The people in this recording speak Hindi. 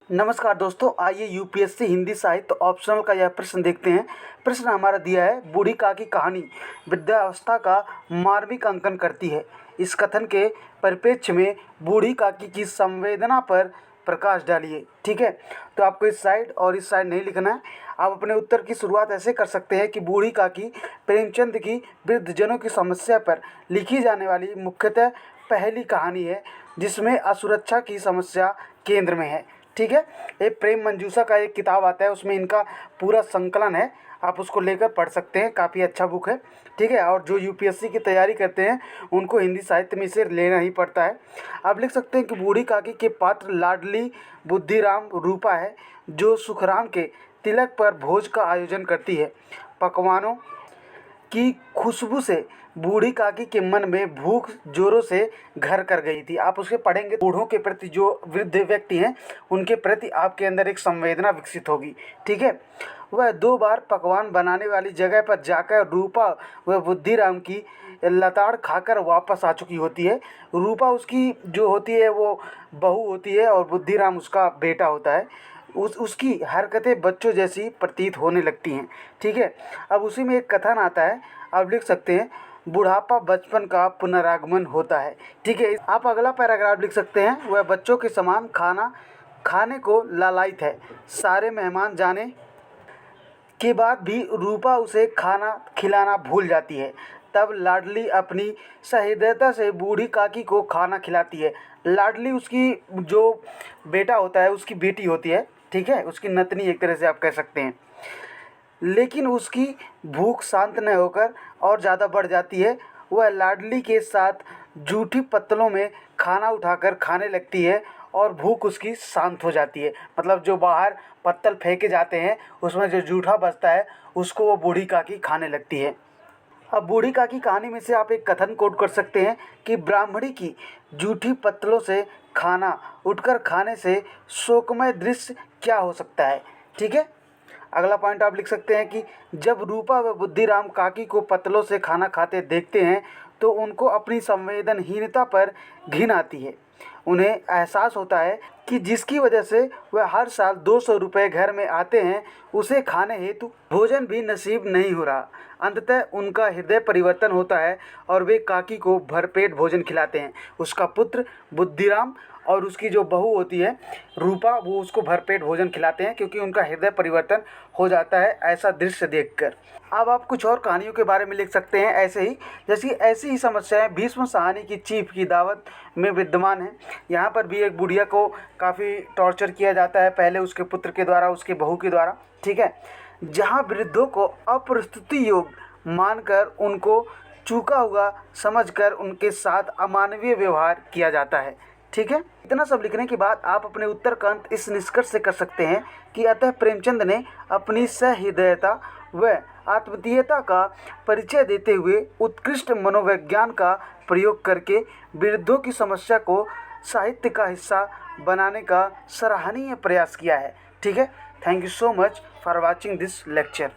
नमस्कार दोस्तों, आइए यूपीएससी हिंदी साहित्य ऑप्शनल का यह प्रश्न देखते हैं। प्रश्न हमारा दिया है, बूढ़ी काकी की कहानी वृद्धावस्था का मार्मिक अंकन करती है। इस कथन के परिप्रेक्ष्य में बूढ़ी काकी की संवेदना पर प्रकाश डालिए। ठीक है, तो आपको इस साइड और इस साइड नहीं लिखना है। आप अपने उत्तर की शुरुआत ऐसे कर सकते हैं कि बूढ़ी काकी प्रेमचंद की वृद्धजनों की समस्या पर लिखी जाने वाली मुख्यतः पहली कहानी है, जिसमें असुरक्षा की समस्या केंद्र में है। ठीक है, ये प्रेम मंजूषा का एक किताब आता है, उसमें इनका पूरा संकलन है, आप उसको लेकर पढ़ सकते हैं, काफ़ी अच्छा बुक है। ठीक है, और जो यूपीएससी की तैयारी करते हैं उनको हिंदी साहित्य में इसे लेना ही पड़ता है। आप लिख सकते हैं कि बूढ़ी काकी के पात्र लाडली बुद्धिराम रूपा है, जो सुखराम के तिलक पर भोज का आयोजन करती है। पकवानों की खुशबू से बूढ़ी काकी के मन में भूख जोरों से घर कर गई थी। आप उसके पढ़ेंगे, बूढ़ों के प्रति, जो वृद्ध व्यक्ति हैं उनके प्रति आपके अंदर एक संवेदना विकसित होगी। ठीक है, वह 2 बार पकवान बनाने वाली जगह पर जाकर रूपा व बुद्धिराम की लताड़ खाकर वापस आ चुकी होती है। रूपा उसकी जो होती है वो बहू होती है और बुद्धिराम उसका बेटा होता है। उसकी हरकतें बच्चों जैसी प्रतीत होने लगती हैं। ठीक है, अब उसी में एक कथन आता है, आप लिख सकते हैं, बुढ़ापा बचपन का पुनरागमन होता है। ठीक है, आप अगला पैराग्राफ लिख सकते हैं, वह बच्चों के समान खाना खाने को लालायित है। सारे मेहमान जाने के बाद भी रूपा उसे खाना खिलाना भूल जाती है। तब लाडली अपनी सहृदयता से बूढ़ी काकी को खाना खिलाती है। लाडली उसकी जो बेटा होता है उसकी बेटी होती है। ठीक है, उसकी नतनी एक तरह से आप कह सकते हैं। लेकिन उसकी भूख शांत न होकर और ज़्यादा बढ़ जाती है। वह लाडली के साथ जूठी पत्तलों में खाना उठाकर खाने लगती है और भूख उसकी शांत हो जाती है। मतलब जो बाहर पत्तल फेंके जाते हैं उसमें जो जूठा बचता है उसको वो बूढ़ी काकी खाने लगती है। अब बूढ़ी काकी कहानी में से आप एक कथन कोट कर सकते हैं कि ब्राह्मणी की जूठी पत्तलों से खाना उठकर खाने से शोकमय दृश्य क्या हो सकता है। ठीक है, अगला पॉइंट आप लिख सकते हैं कि जब रूपा व बुद्धिराम काकी को पत्तलों से खाना खाते देखते हैं तो उनको अपनी संवेदनहीनता पर घिन आती है। उन्हें एहसास होता है कि जिसकी वजह से वह हर साल 200 रुपये घर में आते हैं, उसे खाने हेतु भोजन भी नसीब नहीं हो रहा। अंततः उनका हृदय परिवर्तन होता है और वे काकी को भरपेट भोजन खिलाते हैं। उसका पुत्र बुद्धिराम और उसकी जो बहू होती है रूपा, वो उसको भरपेट भोजन खिलाते हैं क्योंकि उनका हृदय परिवर्तन हो जाता है ऐसा दृश्य देखकर। अब आप कुछ और कहानियों के बारे में लिख सकते हैं ऐसे ही, जैसी ऐसी ही समस्याएं भीष्म साहनी की चीफ की दावत में विद्यमान है। यहाँ पर भी एक बुढ़िया को काफ़ी टॉर्चर किया जाता है, पहले उसके पुत्र के द्वारा, उसके बहू के द्वारा। ठीक है, जहाँ वृद्धों को अप्रस्तुति योग्य मानकर उनको चूका हुआ समझकर उनके साथ अमानवीय व्यवहार किया जाता है। ठीक है, इतना सब लिखने के बाद आप अपने उत्तर का अंत इस निष्कर्ष से कर सकते हैं कि अतः प्रेमचंद ने अपनी सहृदयता व आत्मीयता का परिचय देते हुए उत्कृष्ट मनोविज्ञान का प्रयोग करके वृद्धों की समस्या को साहित्य का हिस्सा बनाने का सराहनीय प्रयास किया है। ठीक है, thank you so much for watching this lecture.